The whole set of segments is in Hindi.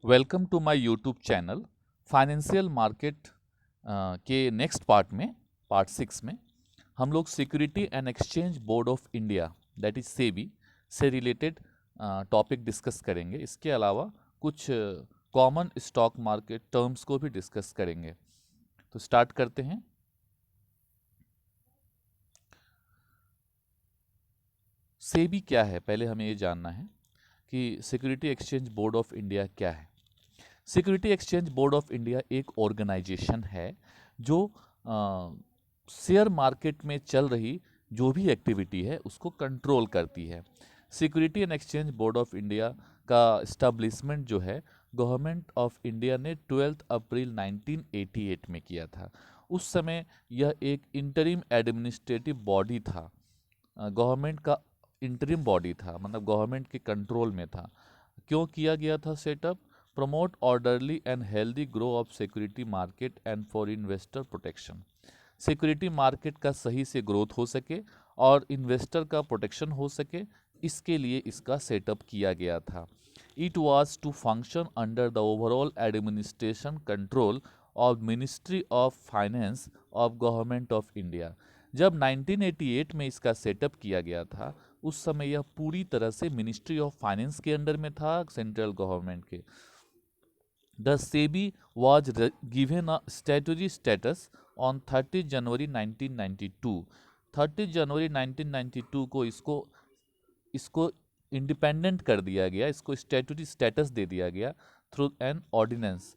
Welcome to my YouTube channel. Financial market के नेक्स्ट पार्ट में, पार्ट 6 में हम लोग security and exchange board of India that is SEBI से रिलेटेड टॉपिक डिस्कस करेंगे। इसके अलावा कुछ कॉमन स्टॉक मार्केट टर्म्स को भी डिस्कस करेंगे। तो स्टार्ट करते हैं। सेबी क्या है, पहले हमें ये जानना है कि security exchange board of India क्या है। Security exchange board of India एक ऑर्गेनाइजेशन है जो शेयर मार्केट में चल रही जो भी एक्टिविटी है उसको कंट्रोल करती है। Security and exchange board of India का इस्टेब्लिशमेंट जो है गवर्नमेंट ऑफ इंडिया ने 12 अप्रैल 1988 में किया था। उस समय यह एक इंटरिम एडमिनिस्ट्रेटिव बॉडी था, गवर्नमेंट का इंटरिम बॉडी था, मतलब गवर्नमेंट के कंट्रोल में था। क्यों किया गया था setup? Promote orderly and healthy grow of security market and for investor protection. Security market का सही से ग्रोथ हो सके और इन्वेस्टर का प्रोटेक्शन हो सके, इसके लिए इसका सेटअप किया गया था। It was to function under the overall administration control of ministry of finance of government of India. जब 1988 में इसका सेटअप किया गया था उस समय यह पूरी तरह से मिनिस्ट्री ऑफ फाइनेंस के अंडर में था, सेंट्रल गवर्नमेंट के। The SEBI was given a statutory status on 30 जनवरी 1992। 30 जनवरी 1992 को इसको इसको इंडिपेंडेंट कर दिया गया, इसको स्टैट्यूटरी स्टेटस दे दिया गया थ्रू एन ऑर्डिनेंस।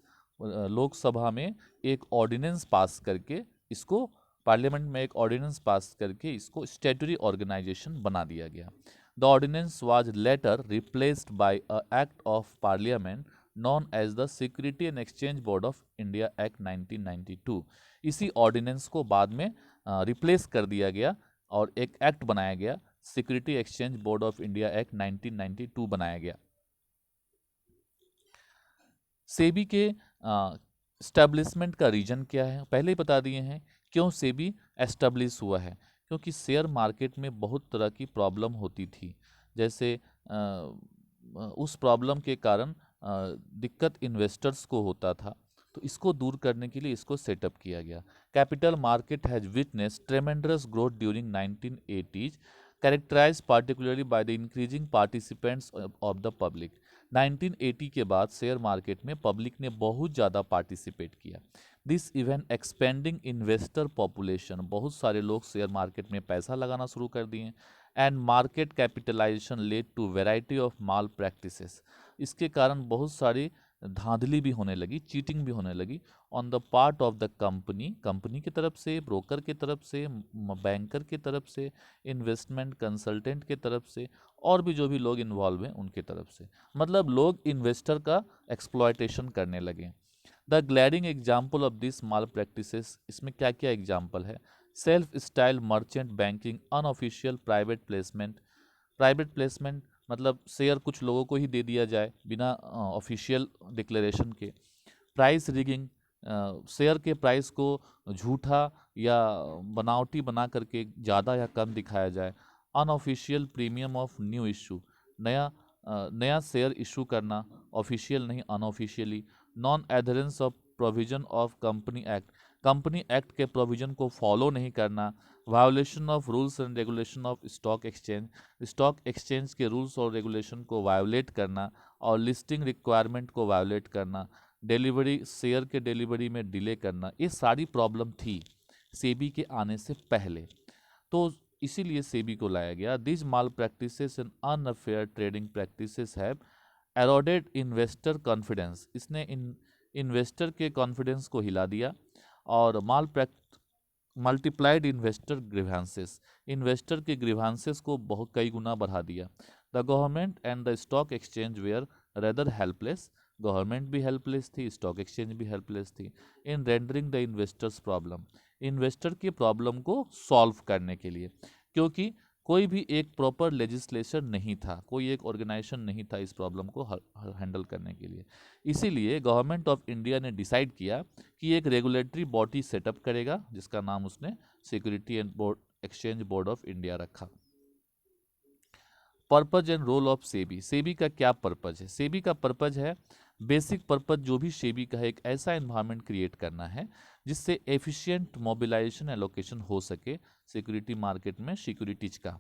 लोकसभा में एक ऑर्डिनेंस पास करके इसको, पार्लियामेंट में एक ऑर्डिनेंस पास करके इसको स्टैट्यूटरी ऑर्गेनाइजेशन बना दिया गया। The ordinance was later replaced by a act of parliament known as the security and exchange board of India act 1992। इसी ऑर्डिनेंस को बाद में रिप्लेस कर दिया गया और एक एक्ट बनाया गया, security exchange board of India act 1992 बनाया गया। सेबी के स्टैब्लिशमेंट का रीजन क्या है, पहले ही बता दिए हैं। क्यों सेबी एस्टेब्लिश हुआ है? क्योंकि शेयर मार्केट में बहुत तरह की प्रॉब्लम होती थी। जैसे उस प्रॉब्लम के कारण दिक्कत इन्वेस्टर्स को होता था, तो इसको दूर करने के लिए इसको सेटअप किया गया। Capital market has witness ट्रेमेंडस growth during 1980s, characterized particularly by the increasing participants of the public। 1980 के बाद शेयर मार्केट में पब्लिक ने बहुत ज़्यादा पार्टिसिपेट किया। This event expanding investor population, बहुत सारे लोग शेयर मार्केट में पैसा लगाना शुरू कर दिए। And market capitalisation led to variety of malpractices, इसके कारण बहुत सारी धांधली भी होने लगी, चीटिंग भी होने लगी on the part of the company, company की तरफ से, ब्रोकर की तरफ से, बैंकर की तरफ से, इन्वेस्टमेंट कंसल्टेंट की तरफ से, और भी जो भी लोग इन्वॉल्व हैं उनके तरफ से। मतलब लोग इन्वेस्टर का एक्सप्लॉयटेशन करने लगे। The glaring example of this malpractices, इसमें क्या क्या एग्जाम्पल है? Self style merchant banking, unofficial private placement. Private placement मतलब शेयर कुछ लोगों को ही दे दिया जाए बिना ऑफिशियल डिक्लेरेशन के। प्राइस रिगिंग, शेयर के प्राइस को झूठा या बनावटी बना करके ज़्यादा या कम दिखाया जाए। Unofficial premium of new issue, नया शेयर इशू करना, ऑफिशियल नहीं unofficially. Non adherence of provision of company act, company act के प्रोविजन को फॉलो नहीं करना। Violation of rules and regulation of stock exchange, stock exchange के रूल्स और रेगुलेशन को वायोलेट करना और लिस्टिंग रिक्वायरमेंट को वायोलेट करना। डिलीवरी, शेयर के डिलीवरी में डिले करना, ये सारी प्रॉब्लम थी सेबी के आने से पहले, तो इसीलिए सेबी को लाया गया। This malpractices and unfair trading practices have eroded investor confidence, इसने इन्वेस्टर के कॉन्फिडेंस को हिला दिया। और मल्टीप्लाइड इन्वेस्टर ग्रीवांसेस, इन्वेस्टर के ग्रीवांसेस को बहुत कई गुना बढ़ा दिया। The government and the stock exchange were rather helpless, government भी हेल्पलेस थी, स्टॉक एक्सचेंज भी हेल्पलेस थी in rendering the investors problem, investor की प्रॉब्लम को सॉल्व करने के लिए। क्योंकि कोई भी एक प्रॉपर लेजिस्लेशन नहीं था, कोई एक ऑर्गेनाइजेशन नहीं था इस प्रॉब्लम को हैंडल करने के लिए। इसीलिए गवर्नमेंट ऑफ इंडिया ने डिसाइड किया कि एक रेगुलेटरी बॉडी सेटअप करेगा जिसका नाम उसने security and board exchange board of India रखा। Purpose and role of SEBI, SEBI का क्या पर्पज है? सेबी का पर्पज है, बेसिक पर्पज जो भी सेबी का है, एक ऐसा एनवायरनमेंट क्रिएट करना है जिससे एफिशिएंट मोबिलाइजेशन एलोकेशन हो सके सिक्योरिटी मार्केट में सिक्योरिटीज का।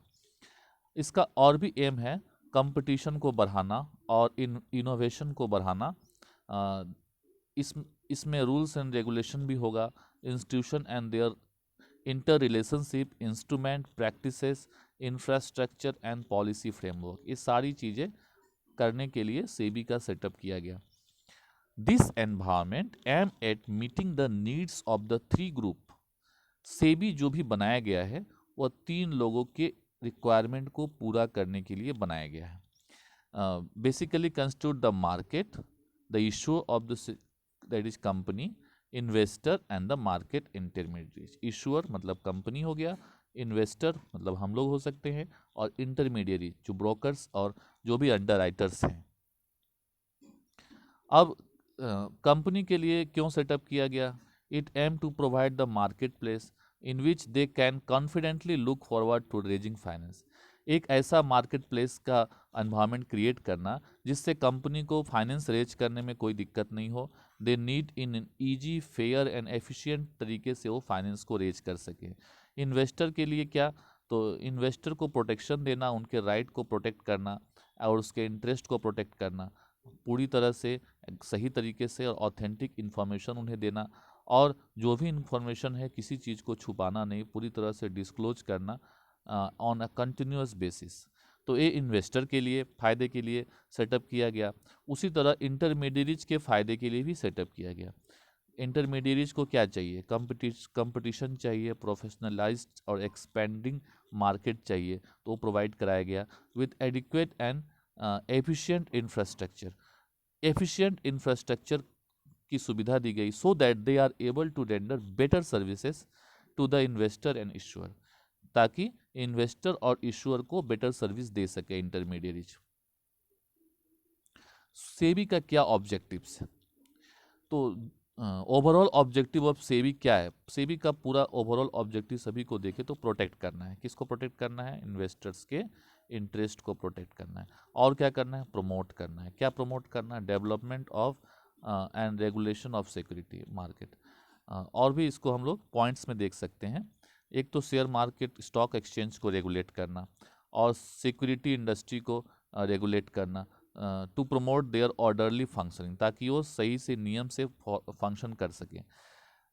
इसका और भी एम है कंपटीशन को बढ़ाना और इनोवेशन को बढ़ाना। अ, इस इसमें रूल्स एंड रेगुलेशन भी होगा, institution and their interrelationship, instrument, practices, infrastructure and policy framework, ये सारी चीज़ें करने के लिए सेबी का सेटअप किया गया। This environment aim at meeting the needs of the three group, SEBI जो भी बनाया गया है वह तीन लोगों के रिक्वायरमेंट को पूरा करने के लिए बनाया गया है। Basically constitute the market, the issue of the that is company, investor and the market intermediate. Issuer मतलब कंपनी हो गया, इन्वेस्टर मतलब हम लोग हो सकते हैं, और इंटरमीडिएट जो ब्रोकर्स और जो भी अंडर राइटर्स हैं। अब कंपनी के लिए क्यों सेटअप किया गया? It aim to provide the market place in which they can confidently look forward to raising finance, एक ऐसा मार्केट प्लेस का एनवायरनमेंट क्रिएट करना जिससे कंपनी को फाइनेंस रेज करने में कोई दिक्कत नहीं हो। They need in easy, fair and efficient तरीके से वो फाइनेंस को रेज कर सके। इन्वेस्टर के लिए क्या? तो इन्वेस्टर को प्रोटेक्शन देना, उनके राइट को प्रोटेक्ट करना और उसके इंटरेस्ट को प्रोटेक्ट करना, पूरी तरह से सही तरीके से और ऑथेंटिक इन्फॉर्मेशन उन्हें देना, और जो भी इन्फॉर्मेशन है किसी चीज़ को छुपाना नहीं, पूरी तरह से डिस्क्लोज करना ऑन अ कंटिन्यूअस बेसिस। तो ये इन्वेस्टर के लिए फ़ायदे के लिए सेटअप किया गया। उसी तरह इंटरमीडिएरीज के फ़ायदे के लिए भी सेटअप किया गया। इंटरमीडिएरीज को क्या चाहिए? कंपटीशन चाहिए, प्रोफेशनलाइज्ड और एक्सपेंडिंग मार्केट चाहिए, तो वो प्रोवाइड कराया गया with adequate and efficient infrastructure. Efficient infrastructure की सुविधा दी गई so that they are able to render better services to the investor and issuer, ताकि इन्वेस्टर और इश्यूअर को बेटर सर्विस दे सके इंटरमीडिएरीज। सेबी का क्या ऑब्जेक्टिव्स है? तो ओवरऑल ऑब्जेक्टिव ऑफ सेबी क्या है? सेबी का पूरा ओवरऑल ऑब्जेक्टिव सभी को देखे तो प्रोटेक्ट करना है। किसको प्रोटेक्ट करना है? इन्वेस्टर्स के इंटरेस्ट को प्रोटेक्ट करना है। और क्या करना है? प्रमोट करना है। क्या प्रमोट करना है? Development of and regulation of security market. और भी इसको हम लोग पॉइंट्स में देख सकते हैं। एक तो शेयर मार्केट, स्टॉक एक्सचेंज को रेगुलेट करना, और सिक्योरिटी इंडस्ट्री को रेगुलेट करना to promote their orderly functioning, ताकि वो सही से नियम से फंक्शन कर सकें।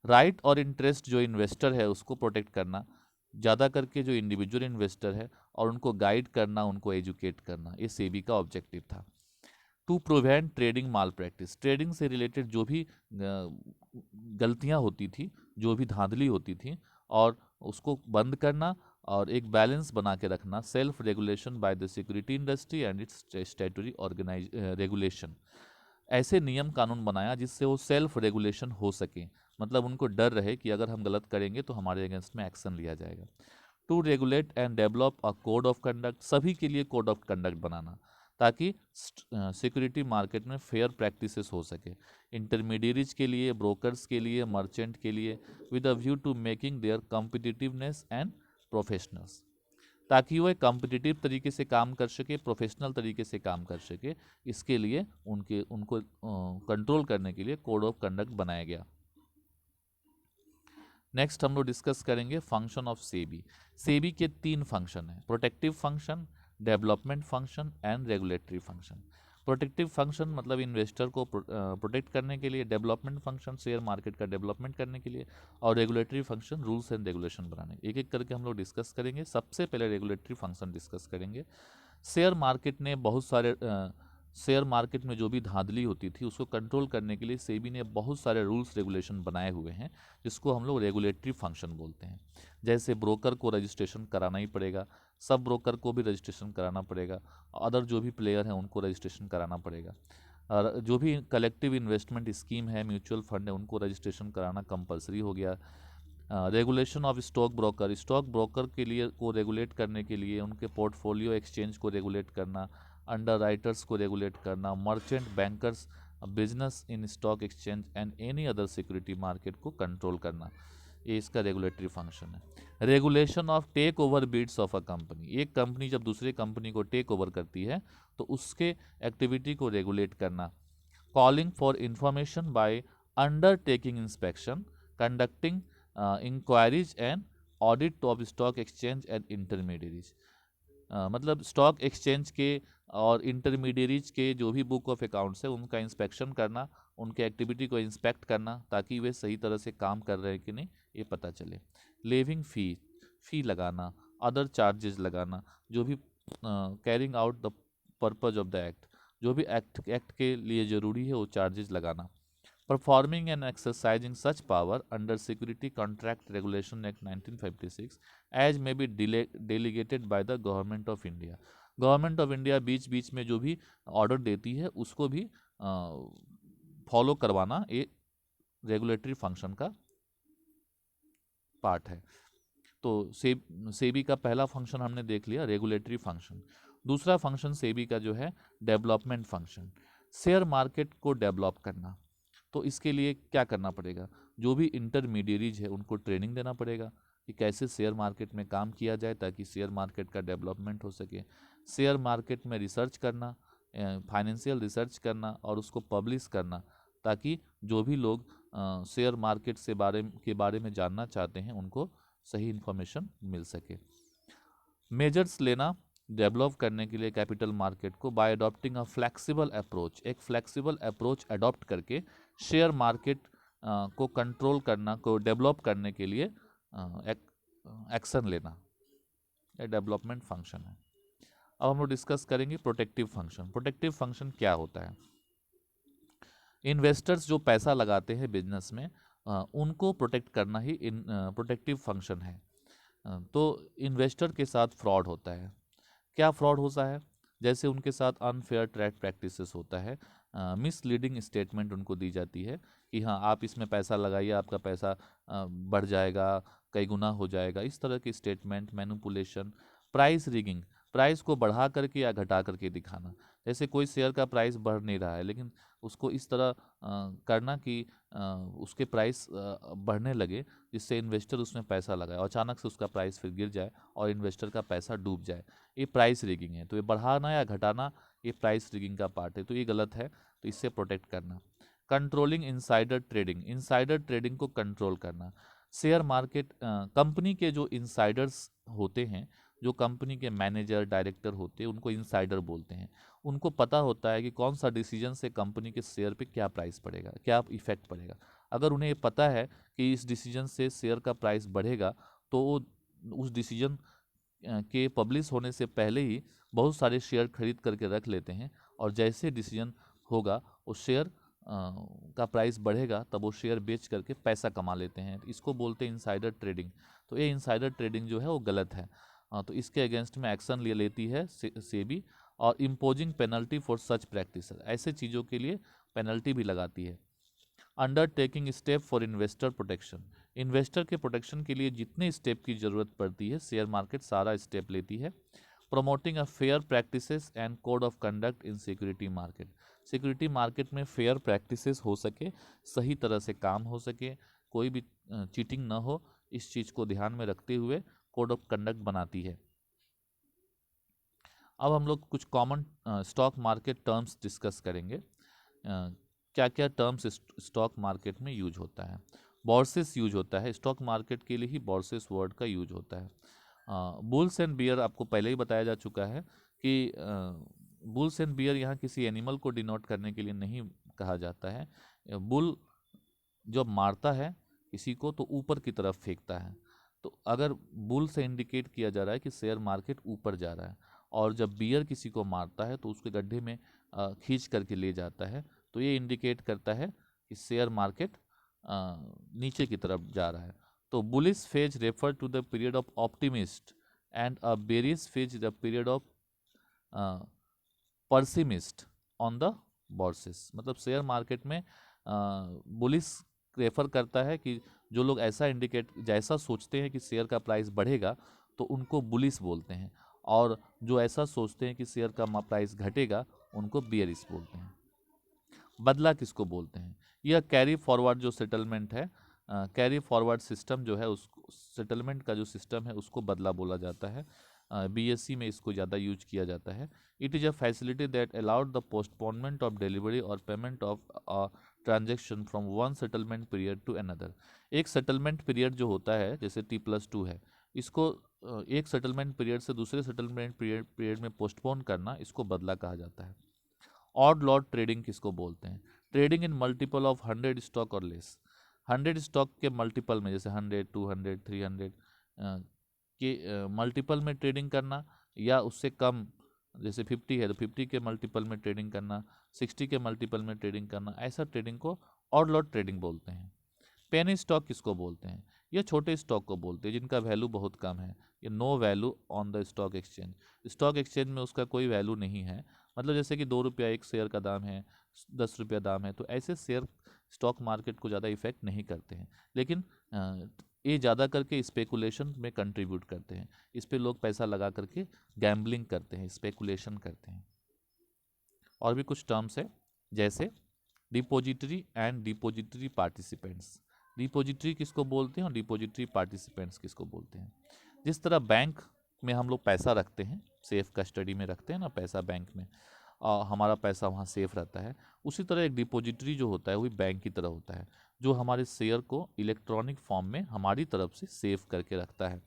राइट और इंटरेस्ट जो इन्वेस्टर है उसको प्रोटेक्ट करना, ज़्यादा करके जो इंडिविजुअल इन्वेस्टर है, और उनको गाइड करना, उनको एजुकेट करना, ये सेबी का ऑब्जेक्टिव था। To prevent trading malpractice, trading से रिलेटेड जो भी गलतियां होती थी, जो भी धांधली होती थी, और उसको बंद करना, और एक बैलेंस बना के रखना। Self regulation by the security industry and its statutory organise regulation, ऐसे नियम कानून बनाया जिससे वो सेल्फ रेगुलेशन हो सके, मतलब उनको डर रहे कि अगर हम गलत करेंगे तो हमारे अगेंस्ट में एक्शन लिया जाएगा। To regulate and develop a code of conduct, सभी के लिए कोड ऑफ कंडक्ट बनाना, ताकि सिक्योरिटी मार्केट में फेयर प्रैक्टिसेस हो सके, इंटरमीडिएरीज के लिए, ब्रोकर्स के लिए, मर्चेंट के लिए, with a view to making their competitiveness and professionals, ताकि वो एक कॉम्पिटिटिव तरीके से काम कर सके, प्रोफेशनल तरीके से काम कर सके। इसके लिए उनको कंट्रोल करने के लिए कोड ऑफ कंडक्ट बनाया गया। नेक्स्ट हम लोग डिस्कस करेंगे फंक्शन ऑफ सेबी। सेबी के तीन फंक्शन हैं: protective function, development function and regulatory function. Protective function मतलब इन्वेस्टर को प्रोटेक्ट करने के लिए, डेवलपमेंट फंक्शन शेयर मार्केट का डेवलपमेंट करने के लिए, और regulatory function rules and regulation बनाने। एक एक करके हम लोग डिस्कस करेंगे। सबसे पहले रेगुलेटरी फंक्शन डिस्कस करेंगे। शेयर मार्केट ने बहुत सारे शेयर मार्केट में जो भी धांधली होती थी उसको कंट्रोल करने के लिए सेबी ने बहुत सारे रूल्स रेगुलेशन बनाए हुए हैं, जिसको हम लोग रेगुलेटरी फंक्शन बोलते हैं। जैसे ब्रोकर को रजिस्ट्रेशन कराना ही पड़ेगा, सब ब्रोकर को भी रजिस्ट्रेशन कराना पड़ेगा, अदर जो भी प्लेयर हैं उनको रजिस्ट्रेशन कराना पड़ेगा, और जो भी कलेक्टिव इन्वेस्टमेंट स्कीम है, म्यूचुअल फंड है, उनको रजिस्ट्रेशन कराना कंपलसरी हो गया। Regulation of stock broker, stock broker के लिए को रेगुलेट करने के लिए उनके पोर्टफोलियो एक्सचेंज को रेगुलेट करना, अंडर राइटर्स को रेगुलेट करना, merchant bankers business in stock exchange and any other security market को कंट्रोल करना। ये इसका रेगुलेटरी फंक्शन है। Regulation of takeover bids of a company, एक कंपनी जब दूसरे कंपनी को टेक ओवर करती है तो उसके एक्टिविटी को रेगुलेट करना। Calling for information by undertaking inspection, conducting inquiries and audit of stock exchange and intermediaries. मतलब स्टॉक एक्सचेंज के और इंटरमीडियरीज के जो भी बुक ऑफ अकाउंट्स है उनका इंस्पेक्शन करना, उनके एक्टिविटी को इंस्पेक्ट करना ताकि वे सही तरह से काम कर रहे हैं कि नहीं ये पता चले। लेविंग फ़ी लगाना, अदर चार्जेस लगाना, जो भी carrying out the purpose of the act, जो भी एक्ट के लिए ज़रूरी है वो चार्जेस लगाना। Performing and exercising such power under security contract regulation act 1956 as may be delegated by the government of India. Government of India बीच बीच में जो भी ऑर्डर देती है उसको भी फॉलो करवाना ये रेगुलेटरी फंक्शन का पार्ट है। तो सेबी का पहला फंक्शन हमने देख लिया, रेगुलेटरी फंक्शन। दूसरा फंक्शन सेबी का जो है डेवलपमेंट फंक्शन, शेयर मार्केट को डेवलप करना। तो इसके लिए क्या करना पड़ेगा, जो भी इंटरमीडियरीज है उनको ट्रेनिंग देना पड़ेगा कि कैसे शेयर मार्केट में काम किया जाए ताकि शेयर मार्केट का डेवलपमेंट हो सके। शेयर मार्केट में रिसर्च करना, फाइनेंशियल रिसर्च करना और उसको पब्लिश करना ताकि जो भी लोग शेयर मार्केट के बारे में जानना चाहते हैं उनको सही इन्फॉर्मेशन मिल सके। मेजर्स लेना डेवलप करने के लिए कैपिटल मार्केट को bye adopting a flexible approach, एक फ्लेक्सिबल अप्रोच अडॉप्ट करके शेयर मार्केट को कंट्रोल करना, को डेवलप करने के लिए एक्शन लेना, यह डेवलपमेंट फंक्शन है। अब हम लोग डिस्कस करेंगे प्रोटेक्टिव फंक्शन। प्रोटेक्टिव फंक्शन क्या होता है? इन्वेस्टर्स जो पैसा लगाते हैं बिजनेस में उनको प्रोटेक्ट करना ही प्रोटेक्टिव फंक्शन है। तो इन्वेस्टर के साथ फ्रॉड होता है। क्या फ्रॉड होता है? जैसे उनके साथ अनफेयर ट्रेड प्रैक्टिसेस होता है, मिसलीडिंग स्टेटमेंट उनको दी जाती है कि हाँ आप इसमें पैसा लगाइए, आपका पैसा बढ़ जाएगा, कई गुना हो जाएगा, इस तरह की statement, manipulation. Price rigging, price को बढ़ा करके या घटा करके दिखाना। जैसे कोई शेयर का प्राइस बढ़ नहीं रहा है लेकिन उसको इस तरह करना कि उसके प्राइस बढ़ने लगे जिससे इन्वेस्टर उसमें पैसा लगाए और अचानक से उसका प्राइस फिर गिर जाए और इन्वेस्टर का पैसा डूब जाए, ये प्राइस रिगिंग है। तो ये बढ़ाना या घटाना ये प्राइस रिगिंग का पार्ट है, तो ये गलत है, तो इससे प्रोटेक्ट करना। Controlling insider trading, insider trading को कंट्रोल करना। शेयर मार्केट कंपनी के जो इनसाइडर्स होते हैं, जो कंपनी के मैनेजर डायरेक्टर होते हैं उनको इनसाइडर बोलते हैं। उनको पता होता है कि कौन सा डिसीजन से कंपनी के शेयर पे क्या प्राइस पड़ेगा, क्या इफेक्ट पड़ेगा। अगर उन्हें ये पता है कि इस डिसीजन से शेयर का प्राइस बढ़ेगा तो वो उस डिसीजन के पब्लिश होने से पहले ही बहुत सारे शेयर खरीद करके रख लेते हैं और जैसे डिसीजन होगा उस शेयर का प्राइस बढ़ेगा तब वो शेयर बेच करके पैसा कमा लेते हैं। इसको बोलते हैं इनसाइडर ट्रेडिंग। तो ये इनसाइडर ट्रेडिंग जो है वो गलत है। तो इसके अगेंस्ट में एक्शन ले लेती है सेबी और imposing penalty for such practice, ऐसे चीज़ों के लिए पेनल्टी भी लगाती है। Undertaking step for investor protection, investor के प्रोटेक्शन के लिए जितने स्टेप की जरूरत पड़ती है शेयर मार्केट सारा स्टेप लेती है। Promoting a fair practices and code of conduct in security market, security market में फेयर प्रैक्टिसेस हो सके, सही तरह से काम हो सके, कोई भी चीटिंग ना हो, इस चीज़ को ध्यान में रखते हुए कोड ऑफ कंडक्ट बनाती है। अब हम लोग कुछ common stock market terms discuss करेंगे। क्या क्या टर्म्स स्टॉक मार्केट में यूज होता है? बॉर्सेस यूज होता है, स्टॉक मार्केट के लिए ही बॉर्सेस वर्ड का यूज होता है। बुल्स एंड बियर आपको पहले ही बताया जा चुका है कि बुल्स एंड बियर यहाँ किसी एनिमल को डिनोट करने के लिए नहीं कहा जाता है। बुल जब मारता है किसी को तो ऊपर की तरफ फेंकता है, तो अगर बुल से इंडिकेट किया जा रहा है कि शेयर मार्केट ऊपर जा रहा है, और जब बियर किसी को मारता है तो उसके गड्ढे में खींच करके ले जाता है, तो ये इंडिकेट करता है कि शेयर मार्केट नीचे की तरफ जा रहा है। तो bullish phase refer to the period of optimist and a bearish phase the period of pessimist on the bourses. मतलब शेयर मार्केट में बुलिश रेफर करता है कि जो लोग ऐसा इंडिकेट जैसा सोचते हैं कि शेयर का प्राइस बढ़ेगा तो उनको बुलिश बोलते हैं, और जो ऐसा सोचते हैं कि शेयर का प्राइस घटेगा उनको बियरिश बोलते हैं। बदला किसको बोलते हैं? यह कैरी फॉरवर्ड जो सेटलमेंट है कैरी फॉरवर्ड सिस्टम जो है उस सेटलमेंट का जो सिस्टम है उसको बदला बोला जाता है। बीएससी में इसको ज़्यादा यूज किया जाता है। It is a facility that allowed the postponement of delivery और payment of transaction from one settlement period to another. एक सेटलमेंट पीरियड जो होता है जैसे T+2 है, इसको एक सेटलमेंट पीरियड से दूसरे सेटलमेंट पीरियड में पोस्टपोन करना, इसको बदला कहा जाता है। ऑड लॉट ट्रेडिंग किसको बोलते हैं? Trading in multiple of 100 stock और लेस। 100 स्टॉक के मल्टीपल में, जैसे 100, 200, 300 के मल्टीपल में ट्रेडिंग करना, या उससे कम, जैसे 50 है तो 50 के मल्टीपल में ट्रेडिंग करना, 60 के मल्टीपल में ट्रेडिंग करना, ऐसा ट्रेडिंग को ऑड लॉट ट्रेडिंग बोलते हैं। पेनी स्टॉक किसको बोलते हैं? ये छोटे स्टॉक को बोलते हैं जिनका वैल्यू बहुत कम है। ये no value on the stock exchange. Stock exchange में उसका कोई वैल्यू नहीं है। मतलब जैसे कि 2 रुपया एक शेयर का दाम है, 10 रुपया दाम है, तो ऐसे शेयर स्टॉक मार्केट को ज़्यादा इफेक्ट नहीं करते हैं। लेकिन ये ज़्यादा करके स्पेकुलेशन में कंट्रीब्यूट करते हैं। इस पे लोग पैसा लगा करके गैम्बलिंग करते हैं, स्पेकुलेशन करते हैं। और भी कुछ टर्म्स है, जैसे depository and depository participants. Depository किसको बोलते हैं और डिपोजिटरी पार्टिसिपेंट्स किसको बोलते हैं? जिस तरह बैंक में हम लोग पैसा रखते हैं, सेफ कस्टडी में रखते हैं ना पैसा बैंक में, हमारा पैसा वहाँ सेफ रहता है, उसी तरह एक डिपोजिटरी जो होता है वही बैंक की तरह होता है, जो हमारे शेयर को इलेक्ट्रॉनिक फॉर्म में हमारी तरफ से सेव करके रखता है।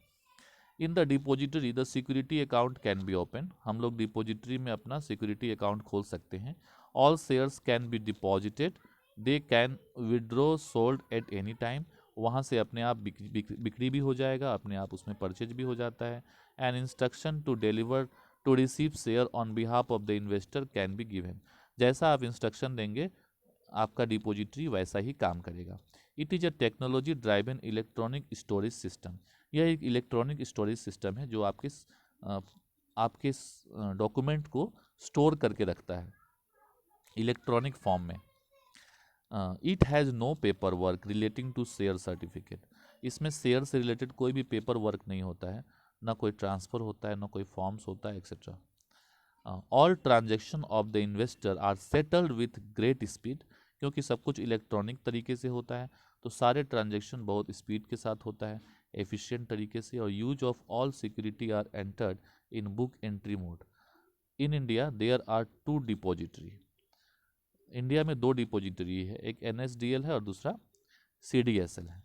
In the depository the security account can be open. हम लोग डिपोजिटरी में अपना सिक्योरिटी अकाउंट खोल सकते हैं। All shares can be deposited, they can withdraw sold at any time. वहाँ से अपने आप बिक्री भी हो जाएगा, अपने आप उसमें परचेज भी हो जाता है। An instruction to deliver to receive share on behalf of the investor can be given. जैसा आप इंस्ट्रक्शन देंगे आपका डिपोजिटरी वैसा ही काम करेगा। It is a technology driven electronic storage system. यह एक इलेक्ट्रॉनिक स्टोरेज सिस्टम है जो आपके डॉक्यूमेंट को स्टोर करके रखता है इलेक्ट्रॉनिक फॉर्म में। It has no paper work relating to share certificate. इसमें शेयर से रिलेटेड कोई भी पेपर वर्क नहीं होता है, ना कोई ट्रांसफ़र होता है, ना कोई फॉर्म्स होता है, etcetera. All transaction of the investor are settled with great speed. क्योंकि सब कुछ इलेक्ट्रॉनिक तरीके से होता है तो सारे ट्रांजेक्शन बहुत स्पीड के साथ होता है, एफिशिएंट तरीके से। और use of all security are entered in book entry mode. In India there are 2 depository. India में 2 डिपोजिटरी है, एक NSDL है और दूसरा CDSL है।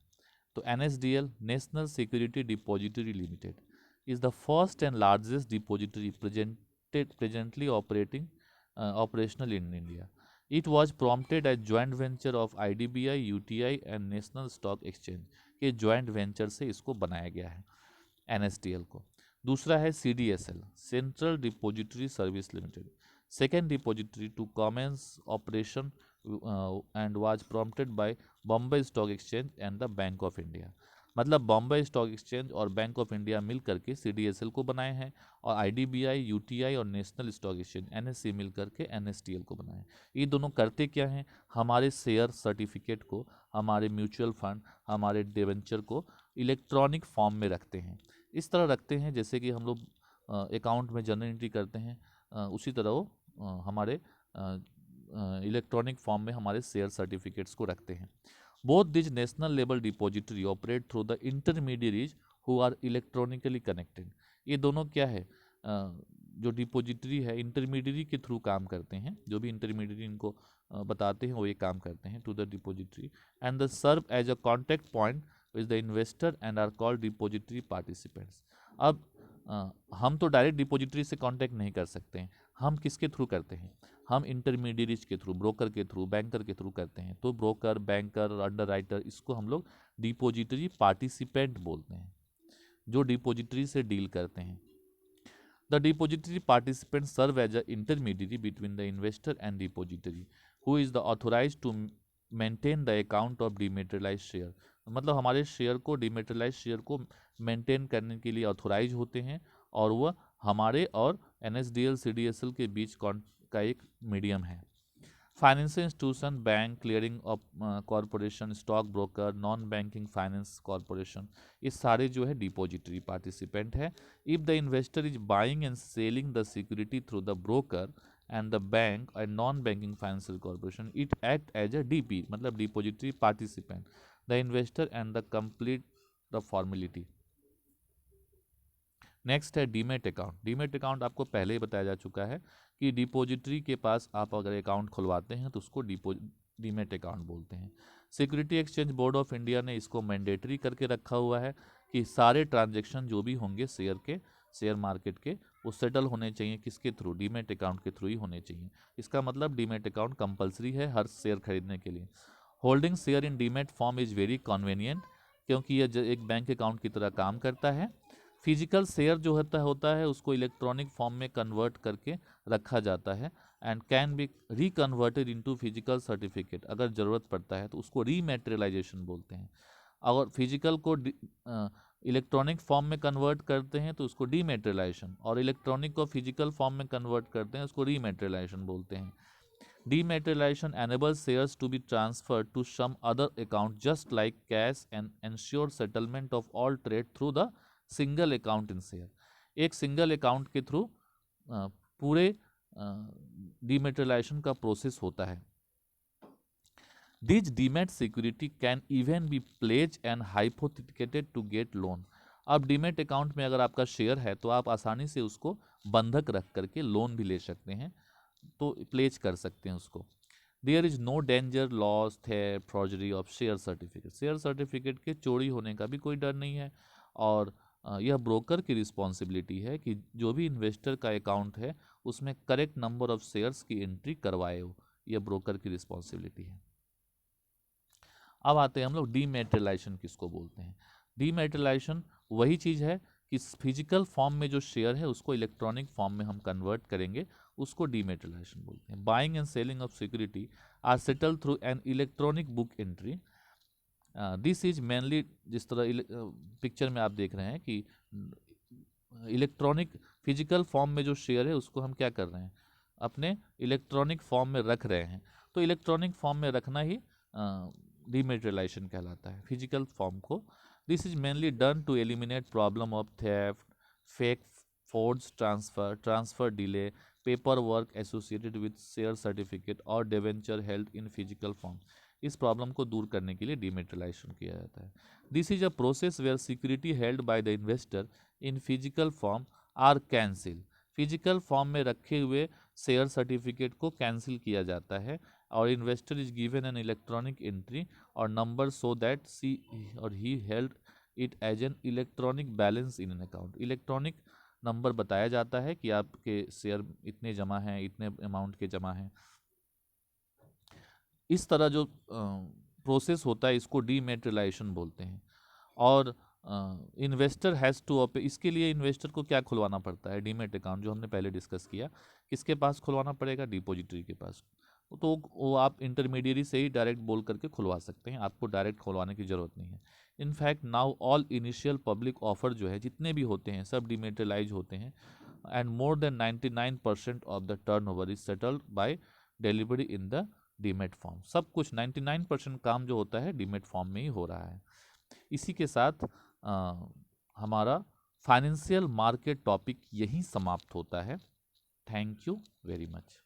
तो NSDL national security depository limited is the first and largest depository presently operational in India. It was prompted as joint venture of IDBI, UTI and National Stock Exchange के joint venture से इसको बनाया गया है NSDL को। दूसरा है CDSL Central Depository Service Limited, second depository to commence operation and was prompted by Bombay Stock Exchange and the Bank of India। मतलब बॉम्बे स्टॉक एक्सचेंज और बैंक ऑफ इंडिया मिल करके CDSL को बनाए हैं, और IDBI, UTI और नेशनल स्टॉक एक्सचेंज NSE मिल करके NSDL को बनाए हैं। ये दोनों करते क्या हैं? हमारे शेयर सर्टिफिकेट को, हमारे म्यूचुअल फंड, हमारे डिवेंचर को इलेक्ट्रॉनिक फॉर्म में रखते हैं। इस तरह रखते हैं जैसे कि हम लोग अकाउंट में जनरल एंट्री करते हैं, उसी तरह वो हमारे इलेक्ट्रॉनिक फॉर्म में हमारे शेयर सर्टिफिकेट्स को रखते हैं। Both this national level depository operate through the intermediaries who are electronically connected. ये दोनों क्या है, जो डिपॉजिटरी है इंटरमीडियरी के थ्रू काम करते हैं, जो भी इंटरमीडियरी इनको बताते हैं वो ये काम करते हैं to the depository, and the serve as a contact point with the investor and are called depository participants. अब हम तो डायरेक्ट डिपॉजिटरी से कांटेक्ट नहीं कर सकते हैं, हम किसके थ्रू करते हैं? हम इंटरमीडियरीज के थ्रू, ब्रोकर के थ्रू, बैंकर के थ्रू करते हैं। तो ब्रोकर, बैंकर, अंडर राइटर, इसको हम लोग डिपॉजिटरी पार्टिसिपेंट बोलते हैं, जो डिपॉजिटरी से डील करते हैं। The depository participant serve as a intermediary between the investor and depository who is the authorise to maintain the account of dematerialise share. मतलब हमारे शेयर को, डिमेटेरियलाइज शेयर को मेंटेन करने के लिए ऑथोराइज होते हैं, और वह हमारे और NSDL CDSL के बीच का एक मीडियम है। Financial institution, bank, clearing corporation, stock broker, non banking finance corporation, ये सारे जो है डिपॉजिटरी पार्टिसिपेंट है। If the investor is buying and selling the security through the broker and the bank and non banking financial corporation, it act as a DP, मतलब depository participant. The investor and the complete the formality. Next है डीमेट अकाउंट। डीमेट अकाउंट आपको पहले ही बताया जा चुका है कि डिपॉजिटरी के पास आप अगर अकाउंट खुलवाते हैं तो उसको डीमेट अकाउंट बोलते हैं। Security exchange board of India ने इसको मैंडेटरी करके रखा हुआ है कि सारे ट्रांजैक्शन जो भी होंगे शेयर मार्केट के, वो सेटल होने चाहिए किसके थ्रू, डीमेट अकाउंट के थ्रू ही होने चाहिए। इसका मतलब डीमेट अकाउंट कंपलसरी है हर शेयर खरीदने के लिए। Holding share in demat form is very convenient, क्योंकि यह एक बैंक अकाउंट की तरह काम करता है। फिजिकल शेयर जो होता है उसको इलेक्ट्रॉनिक फॉर्म में कन्वर्ट करके रखा जाता है and can be reconverted into physical certificate. अगर ज़रूरत पड़ता है तो उसको रीमेटेरियलाइजेशन बोलते हैं। अगर फिजिकल को इलेक्ट्रॉनिक फॉर्म में कन्वर्ट करते हैं तो उसको डीमेटेरियलाइजेशन, और इलेक्ट्रॉनिक को फिजिकल फॉर्म में कन्वर्ट करते हैं उसको रीमेटेरियलाइजेशन बोलते हैं। Dematerialization enables shares to be transferred to some other account just like cash and ensures settlement of all trade through the single account in share। एक सिंगल अकाउंट के थ्रू पूरे डीमेटेरियलाइजेशन का प्रोसेस होता है। These demat security can even be pledged and hypothecated to get loan। अब डीमेट अकाउंट में अगर आपका शेयर है तो आप आसानी से उसको बंधक रख करके लोन भी ले सकते हैं, तो प्लेज कर सकते हैं उसको। There is no danger, loss, theft, forgery of share certificate. Share certificate के चोरी होने का भी कोई डर नहीं है, और यह ब्रोकर की रिस्पॉन्सिबिलिटी है कि जो भी इन्वेस्टर का अकाउंट है उसमें करेक्ट नंबर ऑफ शेयर्स की एंट्री करवाए हो, यह ब्रोकर की रिस्पॉन्सिबिलिटी है। अब आते हैं हम लोग डीमेटेरियलाइजेशन किसको बोलते हैं। डीमेटेरियलाइजेशन वही चीज़ है कि फिजिकल फॉर्म में जो शेयर है उसको इलेक्ट्रॉनिक फॉर्म में हम कन्वर्ट करेंगे, उसको डीमेटेरियलाइजेशन बोलते हैं। Buying and selling of security are settle through an electronic book entry. This is mainly, जिस तरह पिक्चर में आप देख रहे हैं कि इलेक्ट्रॉनिक फिजिकल फॉर्म में जो शेयर है उसको हम क्या कर रहे हैं, अपने इलेक्ट्रॉनिक फॉर्म में रख रहे हैं। तो इलेक्ट्रॉनिक फॉर्म में रखना ही डीमेटेरियलाइजेशन कहलाता है फिजिकल फॉर्म को। This is mainly done to eliminate problem of theft, fake forge transfer delay, paper work associated with share certificate और debenture held in physical form. इस प्रॉब्लम को दूर करने के लिए डीमेटेरियलाइजेशन किया जाता है। This is a process where security held by the investor in physical form are cancel. Physical form में रखे हुए शेयर सर्टिफिकेट को कैंसिल किया जाता है, और investor is given an electronic entry or number so that she or he held it as an electronic balance in an account. Electronic number बताया जाता है कि आपके शेयर इतने जमा हैं, इतने अमाउंट के जमा हैं। इस तरह जो प्रोसेस होता है इसको डीमेटेरियलाइजेशन बोलते हैं। और इन्वेस्टर हैज़ टू ओपन, इसके लिए इन्वेस्टर को क्या खुलवाना पड़ता है, डीमेट अकाउंट जो हमने पहले डिस्कस किया, किसके पास खुलवाना पड़ेगा, डिपॉजिटरी के पास। तो वो आप इंटरमीडियरी से ही डायरेक्ट बोल करके खुलवा सकते हैं, आपको डायरेक्ट खुलवाने की ज़रूरत नहीं है। In fact now all initial public offer जो है जितने भी होते हैं सब डीमेटेरियलाइज होते हैं, and more than 99% of the turn over is settled bye delivery in the demat form. सब कुछ 99% काम जो होता है डीमेट फॉर्म में ही हो रहा है। इसी के साथ हमारा फाइनेंशियल मार्केट टॉपिक यहीं समाप्त होता है। Thank you very much.